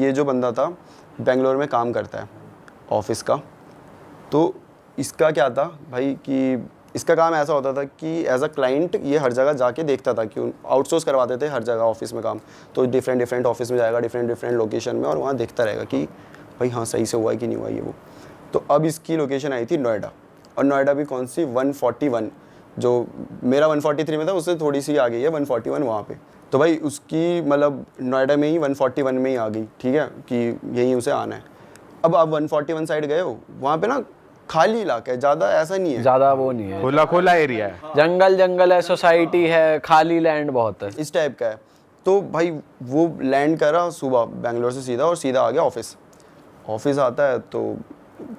ये जो बंदा था बेंगलोर में काम करता है ऑफिस का। तो इसका क्या था भाई कि इसका काम ऐसा होता था कि एज अ क्लाइंट ये हर जगह जाके देखता था कि आउटसोर्स करवाते थे हर जगह ऑफिस में काम। तो डिफरेंट ऑफिस में जाएगा, डिफरेंट लोकेशन में, और वहाँ देखता रहेगा कि भाई हाँ सही से हुआ है कि नहीं हुआ ये वो। तो अब इसकी लोकेशन आई थी नोएडा, और नोएडा भी कौन सी 141, जो मेरा 143 में था उससे थोड़ी सी आ गई है 141 वहाँ पे। तो भाई उसकी मतलब नोएडा में ही 141 में ही आ गई, ठीक है, कि यहीं उसे आना है। अब आप 141 साइड गए हो, वहाँ पे ना खाली इलाका है, ज़्यादा ऐसा नहीं है, ज़्यादा वो नहीं है, खुला एरिया है, जंगल है, सोसाइटी है, खाली लैंड बहुत है, इस टाइप का है। तो भाई वो लैंड करा सुबह बेंगलोर से सीधा, और सीधा आ गया ऑफिस आता है। तो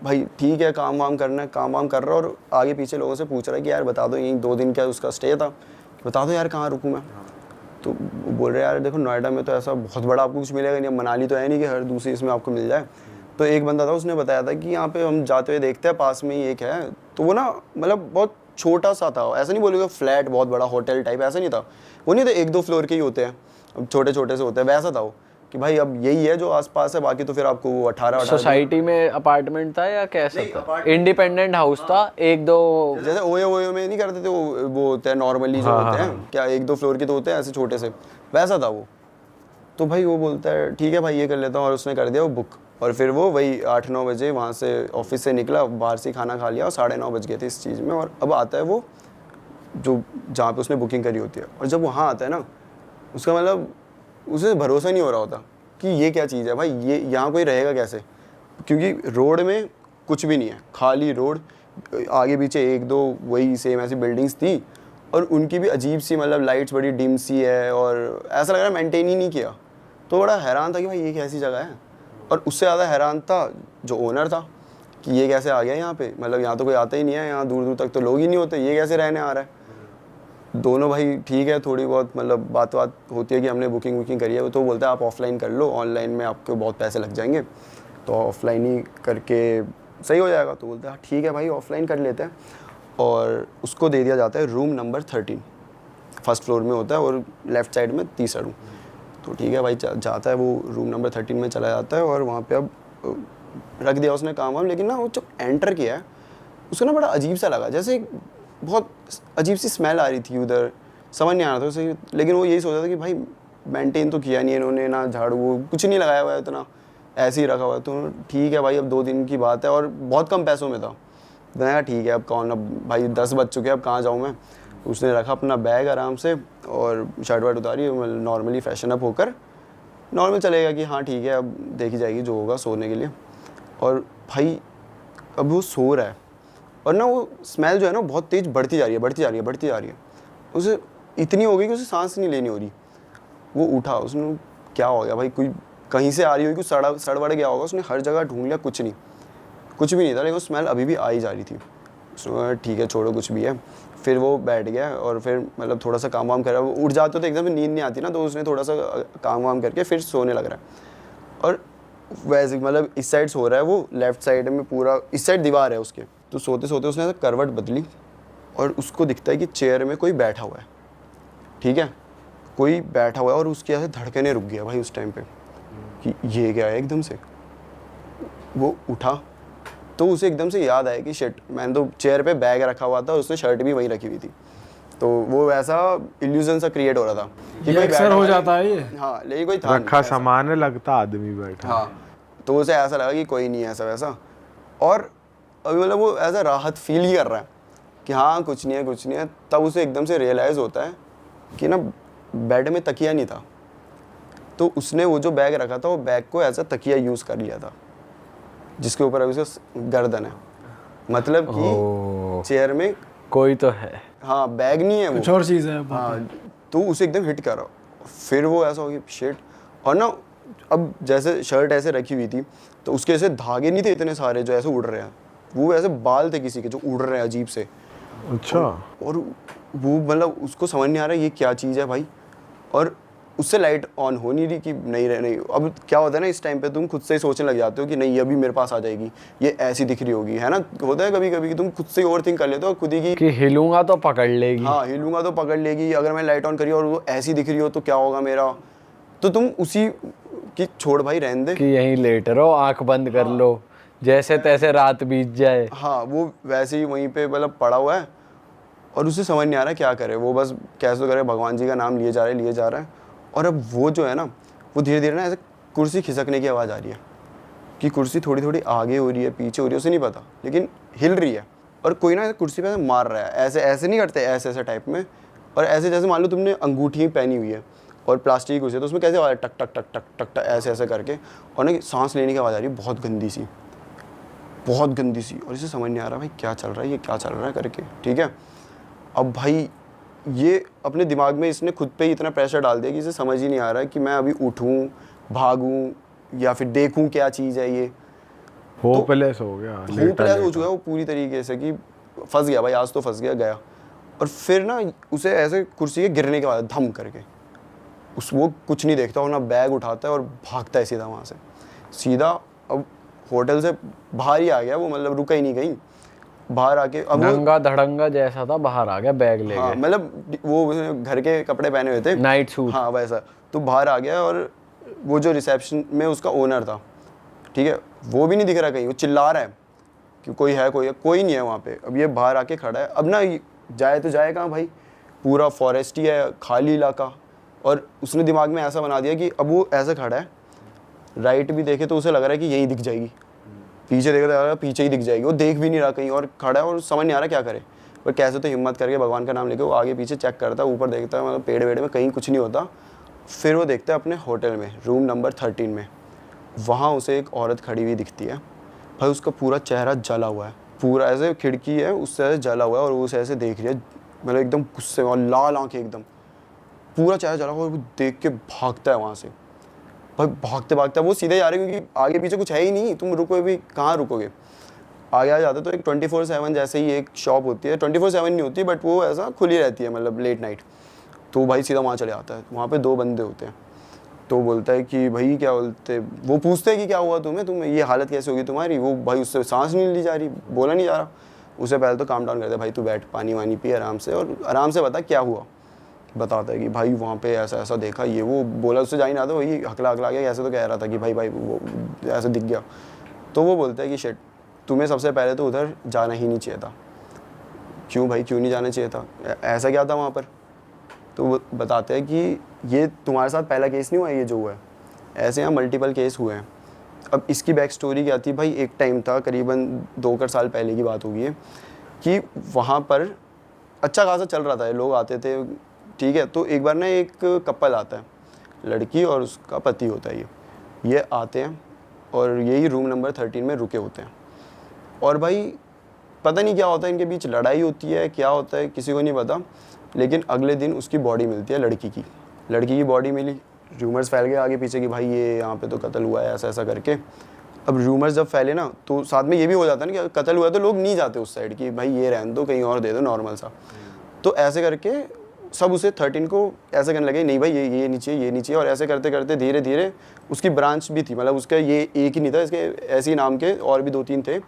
भाई ठीक है, काम वाम करना है, काम वाम कर रहा है, और आगे पीछे लोगों से पूछ रहा है कि यार बता दो, यहीं 2 दिन का उसका स्टे था, बता दो यार कहाँ रुकूँ मैं। तो वो बोल रहे यार देखो नोएडा में तो ऐसा बहुत बड़ा आपको कुछ मिलेगा नहीं, मनाली तो है नहीं कि हर दूसरी इसमें आपको मिल जाए। तो एक बंदा था उसने बताया था कि यहाँ पे हम जाते हुए देखते हैं पास में ही एक है। तो वो ना मतलब बहुत छोटा सा था, ऐसा नहीं बोलूँगा फ्लैट बहुत बड़ा होटल टाइप, ऐसा नहीं था, वो नहीं था 1-2 फ्लोर के ही होते हैं, छोटे छोटे से होते हैं, वैसा था वो कि भाई अब यही है जो आसपास है, बाकी तो फिर आपको 18 सोसाइटी में अपार्टमेंट था या कैसा था? इंडिपेंडेंट हाउस था, 1-2 जैसे ओयो में नहीं करते थे वो होते हैं नॉर्मली जो होते हैं, क्या 1-2 फ्लोर के तो होते हैं ऐसे छोटे से, वैसा था वो। तो भाई वो बोलता है ठीक है भाई ये कर लेता हूँ, और उसने कर दिया वो बुक। और फिर वो वही 8-9 बजे वहाँ से ऑफिस से निकला, बाहर से खाना खा लिया, और 9:30 बज गए थे इस चीज़ में। और अब आता है वो जो जहाँ पे उसने बुकिंग करी होती है, और जब वहाँ आता है ना, उसका मतलब उसे भरोसा नहीं हो रहा होता कि ये क्या चीज़ है भाई, ये यहाँ कोई रहेगा कैसे, क्योंकि रोड में कुछ भी नहीं है, खाली रोड, आगे पीछे 1-2 वही सेम ऐसी बिल्डिंग्स थी, और उनकी भी अजीब सी मतलब लाइट्स बड़ी डिम सी है, और ऐसा लग रहा है मेंटेन ही नहीं किया। तो बड़ा हैरान था कि भाई ये कैसी जगह है, और उससे ज़्यादा हैरान था जो ओनर था कि ये कैसे आ गया यहाँ पे, मतलब यहाँ तो कोई आता ही नहीं है, यहाँ दूर दूर तक तो लोग ही नहीं होते, ये कैसे रहने आ रहा है। दोनों भाई ठीक है, थोड़ी बहुत मतलब बात होती है कि हमने बुकिंग करी है, तो बोलता है आप ऑफलाइन कर लो, ऑनलाइन में आपको बहुत पैसे लग जाएंगे, तो ऑफलाइन ही करके सही हो जाएगा। तो बोलता है ठीक है भाई ऑफलाइन कर लेते हैं, और उसको दे दिया जाता है रूम नंबर 13, फर्स्ट फ्लोर में होता है, और लेफ़्ट साइड में तीसरा रूम। तो ठीक है भाई जाता है वो रूम नंबर 13 में चला जाता है, और वहाँ पे अब रख दिया उसने काम वाम। लेकिन ना वो जब एंटर किया है उसको ना बड़ा अजीब सा लगा, जैसे बहुत अजीब सी स्मेल आ रही थी उधर, समझ नहीं आ रहा था उसे। लेकिन वो यही सोच रहा था कि भाई मेंटेन तो किया नहीं इन्होंने, ना झाड़ू वो कुछ नहीं लगाया हुआ है, इतना ऐसे ही रखा हुआ है। तो ठीक है भाई अब 2 दिन की बात है, और बहुत कम पैसों में था। मैंने कहा ठीक है अब कौन, अब भाई 10 बज चुके हैं, अब कहाँ जाऊँ मैं। उसने रखा अपना बैग आराम से, और शर्ट वर्ट उतारी, नॉर्मली फैशन अप होकर नॉर्मल चलेगा कि हाँ ठीक है अब देखी जाएगी जो होगा सोने के लिए। और भाई अब वो सो रहा है, और ना वो स्मेल जो है ना बहुत तेज़ बढ़ती जा रही है। उसे इतनी हो गई कि उसे सांस नहीं लेनी हो रही। वो उठा, उसने क्या हो गया भाई, कोई कहीं से आ रही होगी, कुछ सड़बड़ गया होगा। उसने हर जगह ढूंढ लिया, कुछ भी नहीं था, लेकिन वो स्मेल अभी भी आई जा रही थी। उसने ठीक है छोड़ो कुछ भी है। फिर वो बैठ गया, और फिर मतलब थोड़ा सा काम वाम करा। वो उठ जाते तो एकदम नींद नहीं आती ना, तो उसने थोड़ा सा काम वाम करके फिर सोने लग रहा है। और वैसे मतलब इस साइड सो रहा है वो, लेफ्ट साइड में पूरा इस साइड दीवार है उसके। तो सोते सोते उसने ऐसा करवट बदली, और उसको दिखता है कि चेयर में कोई बैठा हुआ है, ठीक है, कोई बैठा हुआ है, और उसकी ऐसे धड़कने रुक गया भाई उस टाइम पे कि ये क्या है। एकदम से वो उठा, तो उसे एकदम से याद आया कि शिट, मैंने तो चेयर पे बैग रखा हुआ था, उसने शर्ट भी वहीं रखी हुई थी। तो वो ऐसा इल्यूजन सा क्रिएट हो रहा था कि कोई अक्सर हो जाता है ये। हाँ, लेकिन कोई था रखा सामान है, लगता आदमी बैठा। हाँ, तो उसे ऐसा लगा कि कोई नहीं है ऐसा वैसा। और अभी मतलब वो ऐसा राहत फील ही कर रहा है कि हाँ कुछ नहीं है। तब उसे एकदम से रियलाइज़ होता है कि ना बेड में तकिया नहीं था। तो उसने वो जो बैग रखा था, वो बैग को एज अ तकिया यूज़ कर लिया था, जिसके ऊपर अभी उसका गर्दन है। मतलब कि चेयर में कोई तो है, हाँ बैग नहीं है, वो कुछ और चीज़ है। हाँ, तो उसे एकदम हिट करा। फिर वो ऐसा हो गया शिट। और ना अब जैसे शर्ट ऐसे रखी हुई थी, तो उसके ऐसे धागे नहीं थे इतने सारे जो ऐसे उड़ रहे हैं, वो ऐसे बाल थे किसी के जो उड़ रहे हैं अजीब से। अच्छा। और वो मतलब उसको समझ नहीं आ रहा ये क्या चीज़ है भाई। और उससे लाइट ऑन हो नहीं रही कि नहीं। अब क्या होता है ना, इस टाइम पे तुम खुद से ही सोचने लग जाते हो कि नहीं अभी मेरे पास आ जाएगी, ये ऐसी दिख रही होगी, है ना। होता है कभी कभी कि तुम खुद से ही ओवर थिंक कर लेते हो खुद ही कि हिलूंगा तो पकड़ लेगी। हाँ, हिलूंगा तो पकड़ लेगी, अगर मैं लाइट ऑन करी और वो ऐसी दिख रही हो तो क्या होगा मेरा। तो तुम उसी कि छोड़ भाई रहने दे। कि यहीं लेट रहो, आंख बंद कर लो, जैसे तैसे रात बीत जाए। हाँ वो वैसे ही वहीं पे मतलब पड़ा हुआ है और उसे समझ नहीं आ रहा क्या करे, वो बस कैसे तो करे, भगवान जी का नाम लिए जा रहा है। और अब वो जो है ना, वो धीरे धीरे ना ऐसे कुर्सी खिसकने की आवाज़ आ रही है कि कुर्सी थोड़ी थोड़ी आगे हो रही है, पीछे हो रही है, उसे नहीं पता, लेकिन हिल रही है। और कोई ना कुर्सी पे मार रहा है, ऐसे ऐसे नहीं करते, ऐसे ऐसे टाइप में, और ऐसे जैसे मान लो तुमने अंगूठी पहनी हुई है और प्लास्टिक की कुर्सी है, तो उसमें कैसे आवाज़ टक टक टक टक टक टक ऐसे ऐसे करके, और ना सांस लेने की आवाज़ आ रही है बहुत गंदी सी। और इसे समझ नहीं आ रहा भाई क्या चल रहा है, ये क्या चल रहा है करके, ठीक है। अब भाई ये अपने दिमाग में इसने खुद पे ही इतना प्रेशर डाल दिया कि इसे समझ ही नहीं आ रहा है कि मैं अभी उठूं, भागूं या फिर देखूं क्या चीज़ है ये। होपलेस हो गया, होपलेस हो चुका है वो पूरी तरीके से कि फंस गया भाई, आज तो फंस गया। और फिर ना उसे ऐसे कुर्सी के गिरने के बाद धम करके वो कुछ नहीं देखता और ना बैग उठाता है और भागता है सीधा वहाँ से, सीधा अब होटल से बाहर ही आ गया वो, मतलब रुका ही नहीं कहीं, बाहर आके अब नंगा धड़ंगा जैसा था, बाहर आ गया बैग लेके। हाँ, मतलब वो घर के कपड़े पहने हुए थे, नाइट सूट। हाँ वैसा, तो बाहर आ गया। और वो जो रिसेप्शन में उसका ओनर था, ठीक है, वो भी नहीं दिख रहा कहीं, वो चिल्ला रहा है कि कोई नहीं है वहाँ पे। अब ये बाहर आके खड़ा है, अब ना जाए तो जाए कहाँ भाई, पूरा फॉरेस्ट ही है, खाली इलाका। और उसने दिमाग में ऐसा बना दिया कि अब वो ऐसे खड़ा है, राइट भी देखे तो उसे लग रहा है कि यही दिख जाएगी, पीछे देखे तो पीछे ही दिख जाएगी, वो देख भी नहीं रहा कहीं और खड़ा है और समझ नहीं आ रहा क्या करे। पर कैसे तो हिम्मत करके भगवान का नाम लेके वो आगे पीछे चेक करता है, ऊपर देखता है, मतलब पेड़ वेड़ में कहीं कुछ नहीं होता। फिर वो देखता है अपने होटल में, रूम नंबर 13 में, वहाँ उसे एक औरत खड़ी हुई दिखती है। भाई उसका पूरा चेहरा जला हुआ है, पूरा ऐसे खिड़की है उससे ऐसे जला हुआ है, और वो उसे ऐसे देख रही है, मतलब एकदम गुस्से में, और लाल आंखें एकदम, पूरा चेहरा जला हुआ, और वो देख के भागता है वहाँ से। भाई भागते भागते वो सीधे जा रहे हैं क्योंकि आगे पीछे कुछ है ही नहीं, तुम रुकोगे भी कहाँ रुकोगे। आगे आ जाते तो एक 24/7 जैसे ही एक शॉप होती है, 24/7 नहीं होती बट वो ऐसा खुली रहती है, मतलब लेट नाइट। तो भाई सीधा वहाँ चले आता है, वहाँ पे 2 बंदे होते हैं। तो बोलता है कि भाई क्या बोलते, वो पूछते हैं कि क्या हुआ तुम्हें ये हालत कैसे होगी तुम्हारी। वो भाई उससे सांस नहीं ली जा रही, बोला नहीं जा रहा। उसे पहले तो काम डाउन करते, भाई तू बैठ, पानी वानी पी आराम से, और आराम से बता क्या हुआ। बताता है कि भाई वहाँ पे ऐसा ऐसा देखा, ये वो बोला, उससे जा ही ना था, वही हकला गया, ऐसे तो कह रहा था कि भाई वो ऐसे दिख गया। तो वो बोलता है कि शिट, तुम्हें सबसे पहले तो उधर जाना ही नहीं चाहिए था। क्यों भाई, क्यों नहीं जाना चाहिए था, ऐसा क्या था वहाँ पर। तो वो बताते हैं कि ये तुम्हारे साथ पहला केस नहीं हुआ है ये जो हुआ है, ऐसे यहाँ मल्टीपल केस हुए हैं। अब इसकी बैक स्टोरी क्या थी भाई, एक टाइम था करीबन 2 साल पहले की बात होगी है, कि वहाँ पर अच्छा खासा चल रहा था, लोग आते थे, ठीक है। तो एक बार ना एक कपल आता है, लड़की और उसका पति होता है, ये आते हैं और यही रूम नंबर 13 में रुके होते हैं। और भाई पता नहीं क्या होता है इनके बीच, लड़ाई होती है, क्या होता है किसी को नहीं पता। लेकिन अगले दिन उसकी बॉडी मिलती है, लड़की की बॉडी मिली। रूमर्स फैल गए आगे पीछे कि भाई ये यहाँ पे तो कत्ल हुआ है, ऐसा ऐसा करके। अब रूमर्स जब फैले ना, तो साथ में ये भी हो जाता है ना कि कत्ल हुआ है तो लोग नहीं जाते उस साइड की, भाई ये रहने दो, कहीं और दे दो नॉर्मल सा। तो ऐसे करके सब उसे 13 को ऐसे करने लगे, नहीं भाई ये नीचे। और ऐसे करते करते धीरे धीरे उसकी ब्रांच भी थी, मतलब उसका ये एक ही नहीं था, इसके ऐसे ही नाम के और भी 2-3 थे।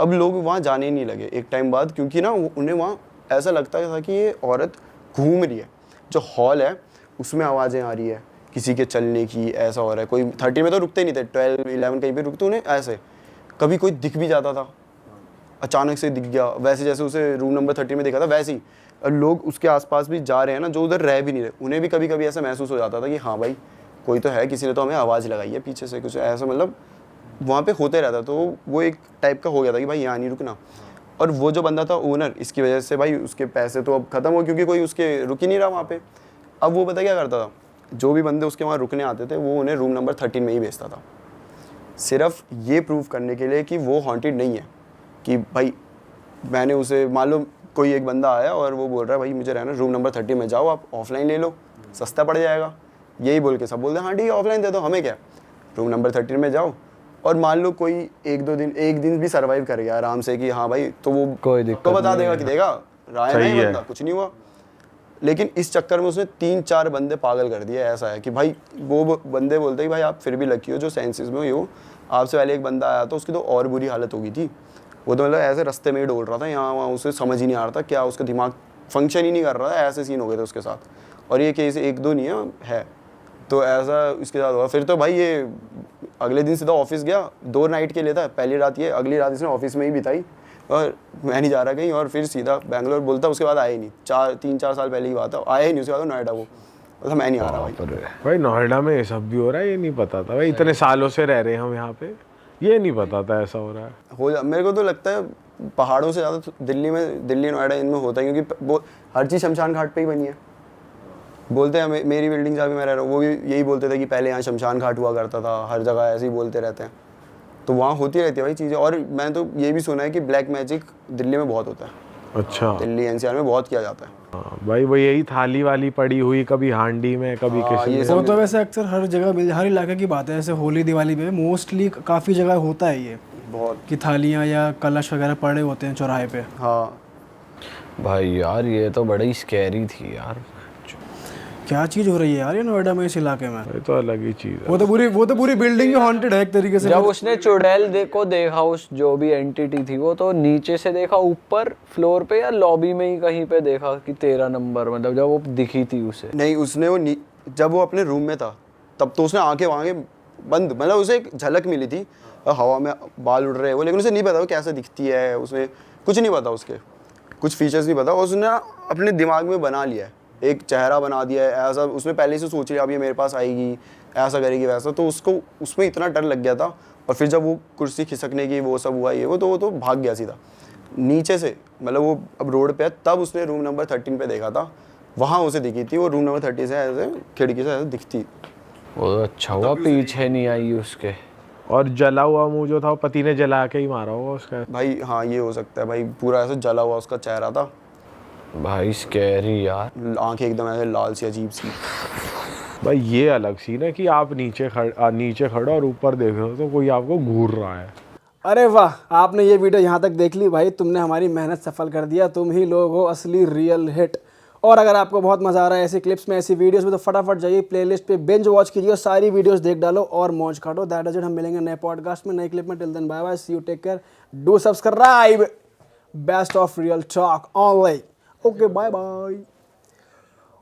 अब लोग वहाँ जाने ही नहीं लगे एक टाइम बाद, क्योंकि ना उन्हें वहाँ ऐसा लगता था कि ये औरत घूम रही है। जो हॉल है उसमें आवाज़ें आ रही है किसी के चलने की, ऐसा हो रहा है। कोई 13 में तो रुकते नहीं थे, 12-11 कहीं पे रुकते, उन्हें ऐसे कभी कोई दिख भी जाता था, अचानक से दिख गया, वैसे जैसे उसे रूम नंबर 13 में देखा था वैसे ही। और लोग उसके आसपास भी जा रहे हैं ना, जो उधर रह भी नहीं रहे, उन्हें भी कभी कभी ऐसा महसूस हो जाता था कि हाँ भाई कोई तो है, किसी ने तो हमें आवाज़ लगाई है पीछे से, कुछ ऐसा मतलब वहाँ पे होते रहता। तो वो एक टाइप का हो गया था कि भाई यहाँ नहीं रुकना। और वो जो बंदा था ओनर, इसकी वजह से भाई उसके पैसे तो अब ख़त्म हो, क्योंकि कोई उसके रुक ही नहीं रहा वहाँ पे। अब वो पता क्या करता था, जो भी बंदे उसके वहाँ रुकने आते थे वो उन्हें रूम नंबर 13 में ही भेजता था, सिर्फ ये प्रूव करने के लिए कि वो हॉन्टेड नहीं है। कि भाई मैंने उसे, मान लो कोई एक बंदा आया और वो बोल रहा है भाई मुझे रहना रूम नंबर 13 में, जाओ आप ऑफलाइन ले लो, सस्ता पड़ जाएगा, यही बोल के सब बोलते हैं हाँ ठीक है ऑफलाइन दे दो, हमें क्या, रूम नंबर 13 में जाओ। और मान लो कोई एक दिन भी सर्वाइव कर गया आराम से कि हाँ भाई, तो वो कोई दिक्कत तो बता देगा कि देगा राय नहीं बंदा, कुछ नहीं हुआ। लेकिन इस चक्कर में उसने 3-4 बंदे पागल कर दिए। ऐसा है कि भाई वो बंदे बोलते हैं कि भाई आप फिर भी लकी हो जो सेंसेस में हो, आपसे पहले एक बंदा आया था उसकी तो और बुरी हालत हो गई थी, वो तो मतलब ऐसे रास्ते में ही डोल रहा था यहाँ वहाँ, उसे समझ ही नहीं आ रहा था क्या, उसका दिमाग फंक्शन ही नहीं कर रहा था, ऐसे सीन हो गए थे उसके साथ। और ये केस 1-2 नहीं है तो ऐसा इसके साथ हुआ। फिर तो भाई ये अगले दिन सीधा ऑफिस गया, 2 नाइट के लिए था, पहली रात ये, अगली रात इसने ऑफिस में ही बिताई और मैं नहीं जा रहा कहीं, और फिर सीधा बैंगलोर बोलता। उसके बाद आया ही नहीं, 3-4 साल पहले की बात है, आया ही नहीं। उसके बाद नोएडा वो बोलता मैं नहीं आ रहा भाई। भाई नोएडा में ये सब भी हो रहा है, ये नहीं पता था भाई, इतने सालों से रह रहे हैं हम यहाँ पे, ये नहीं पता था ऐसा हो रहा है। मेरे को तो लगता है पहाड़ों से ज़्यादा दिल्ली नोएडा इनमें होता है, क्योंकि वो हर चीज़ शमशान घाट पे ही बनी है। बोलते हैं मेरी बिल्डिंग जहाँ भी मैं रह रहा हूँ वो भी यही बोलते थे कि पहले यहाँ शमशान घाट हुआ करता था, हर जगह ऐसे ही बोलते रहते हैं। तो वहाँ होती रहती है भाई चीज़ें। और मैंने तो ये भी सुना है कि ब्लैक मैजिक दिल्ली में बहुत होता है। अच्छा। दिल्ली एनसीआर में बहुत किया जाता है। हाँ भाई वो यही थाली वाली पड़ी हुई, कभी हांडी में, कभी किसी में। वो तो वैसे अक्सर हर जगह हर इलाके की बात है। ऐसे होली दिवाली पे मोस्टली काफ़ी जगह होता है ये बहुत कि थालियाँ या कलश वगैरह पड़े होते हैं चौराहे पे। हाँ भाई यार ये तो बड़ी स्कैरी थी यार। क्या चीज़ हो रही है यार ये नोएडा में, इस इलाके में। ये तो अलग ही चीज है। वो तो पूरी बिल्डिंग ही हॉन्टेड है एक तरीके से। जब उसने चुड़ैल को देखा, उस जो भी एंटिटी थी वो तो नीचे से देखा, ऊपर फ्लोर पे या लॉबी में ही कहीं पे देखा कि 13 नंबर, मतलब जब वो दिखी थी उसे। नहीं, उसने वो जब वो अपने रूम में था तब तो उसने आंखें बंद, मतलब उसे एक झलक मिली थी, हवा में बाल उड़ रहे हैं वो, लेकिन उसे नहीं पता वो कैसे दिखती है, उसमें कुछ नहीं पता, उसके कुछ फीचर्स नहीं पता। उसने अपने दिमाग में बना लिया है, एक चेहरा बना दिया है ऐसा, उसने पहले से सोच लिया अब ये मेरे पास आएगी, ऐसा करेगी वैसा। तो उसको उसमें इतना डर लग गया था। और फिर जब वो कुर्सी खिसकने की वो सब हुआ, ये वो तो भाग गया सीधा नीचे से, मतलब वो अब रोड पे है। तब उसने रूम नंबर 13 पे देखा था, वहाँ उसे दिखी थी वो रूम नंबर 30 से ऐसे खिड़की से ऐसे दिखती। वो अच्छा हुआ पीछे नहीं आई उसके। और जला हुआ मुंह जो था वो पति ने जला के ही मारा होगा उसका। भाई हाँ ये हो सकता है भाई, पूरा ऐसे जला हुआ उसका चेहरा था भाई स्कैरी यार, आंखें एकदम ऐसे लाल सी अजीब सी। भाई ये अलग सीन है कि आप नीचे खड़े और ऊपर देख रहे हो तो कोई आपको घूर रहा है। अरे वाह, आपने ये वीडियो यहाँ तक देख ली भाई, तुमने हमारी मेहनत सफल कर दिया। तुम ही लोग हो असली रियल हिट। और अगर आपको बहुत मजा आ रहा है ऐसी क्लिप्स में, ऐसी वीडियोस में, तो फटाफट जाइए प्लेलिस्ट पे बिंज वॉच कीजिए, सारी वीडियोस देख डालो और मौज काटो। That is it. हम मिलेंगे नए पॉडकास्ट में, नई क्लिप में। Till then bye bye, see you, take care, do subscribe. Best of Real Talk Online. Okay bye bye.